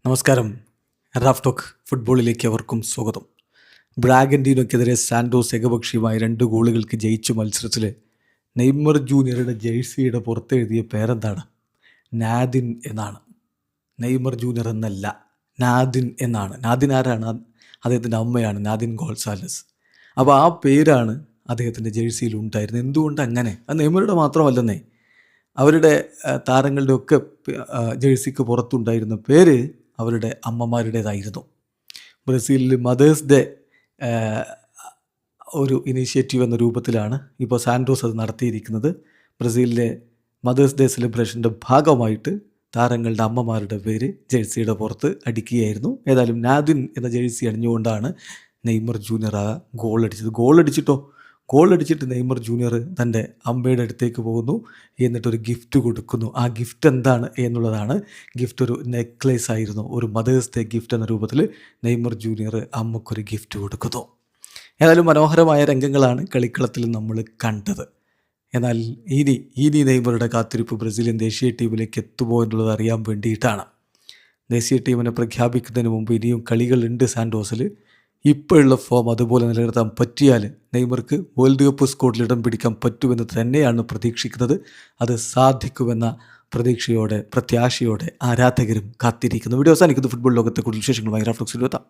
നമസ്കാരം. Raf talk ഫുട്ബോളിലേക്ക് അവർക്കും സ്വാഗതം. ബ്രാഗന്റീനോയ്ക്കെതിരെ സാന്റോസ് ഏകപക്ഷീയമായ 2 ഗോളുകൾക്ക് ജയിച്ച മത്സരത്തിൽ നെയ്മർ ജൂനിയറുടെ ജേഴ്സിയുടെ പുറത്തെഴുതിയ പേരെന്താണ്? നാദിൻ എന്നാണ്. നെയ്മർ ജൂനിയർ എന്നല്ല, നാദിൻ എന്നാണ്. നാദിൻ ആരാണ്? അദ്ദേഹത്തിൻ്റെ അമ്മയാണ് നാദിൻ ഗോൺസാലസ്. അപ്പോൾ ആ പേരാണ് അദ്ദേഹത്തിൻ്റെ ജേഴ്സിയിൽ ഉണ്ടായിരുന്നത്. എന്തുകൊണ്ട് അങ്ങനെ? അത് നെയ്മറുടെ മാത്രമല്ലെന്നേ, അവരുടെ താരങ്ങളുടെ ഒക്കെ ജേഴ്സിക്ക് പുറത്തുണ്ടായിരുന്ന പേര് അവരുടെ അമ്മമാരുടേതായിരുന്നു. ബ്രസീലിൽ മദേഴ്സ് ഡേ ഒരു ഇനീഷ്യേറ്റീവ് എന്ന രൂപത്തിലാണ് ഇപ്പോൾ സാന്റോസ് അത് നടത്തിയിരിക്കുന്നത്. ബ്രസീലിലെ മദേഴ്സ് ഡേ സെലിബ്രേഷൻ്റെ ഭാഗമായിട്ട് താരങ്ങളുടെ അമ്മമാരുടെ പേര് ജേഴ്സിയുടെ പുറത്ത് അടിക്കുകയായിരുന്നു. ഏതായാലും നാദിൻ എന്ന ജേഴ്സി അണിഞ്ഞുകൊണ്ടാണ് നെയ്മർ ജൂനിയർ ആ ഗോളടിച്ചിട്ട് നെയ്മർ ജൂനിയർ തൻ്റെ അമ്മയുടെ അടുത്തേക്ക് പോകുന്നു, എന്നിട്ടൊരു ഗിഫ്റ്റ് കൊടുക്കുന്നു. ആ ഗിഫ്റ്റ് എന്താണ് എന്നുള്ളതാണ്. ഗിഫ്റ്റ് ഒരു നെക്ലേസ് ആയിരുന്നു. ഒരു മദേഴ്സ് ഡേ ഗിഫ്റ്റ് എന്ന രൂപത്തിൽ നെയ്മർ ജൂനിയർ അമ്മക്കൊരു ഗിഫ്റ്റ് കൊടുക്കുന്നു. ഏതായാലും മനോഹരമായ രംഗങ്ങളാണ് കളിക്കളത്തിൽ നമ്മൾ കണ്ടത്. എന്നാൽ ഇനി നെയ്മറുടെ കാത്തിരിപ്പ് ബ്രസീലിയൻ ദേശീയ ടീമിലേക്ക് എത്തുമോ എന്നുള്ളത് അറിയാൻ വേണ്ടിയിട്ടാണ്. ദേശീയ ടീമിനെ പ്രഖ്യാപിക്കുന്നതിന് മുമ്പ് ഇനിയും കളികളുണ്ട് സാന്റോസിൽ. ഇപ്പോഴുള്ള ഫോം അതുപോലെ നിലനിർത്താൻ പറ്റിയാൽ നെയ്മർക്ക് വേൾഡ് കപ്പ് സ്ക്വാഡിൽ ഇടം പിടിക്കാൻ പറ്റുമെന്ന് തന്നെയാണ് പ്രതീക്ഷിക്കുന്നത്. അത് സാധിക്കുമെന്ന പ്രതീക്ഷയോടെ, പ്രത്യാശയോടെ ആരാധകരും കാത്തിരിക്കുന്നു. വീഡിയോ അവസാനിക്കുന്നു. ഫുട്ബോൾ ലോകത്തെ കൂടുതൽ വിശേഷങ്ങളുമായി റാഫ് ടോക്സിൽ എത്താം.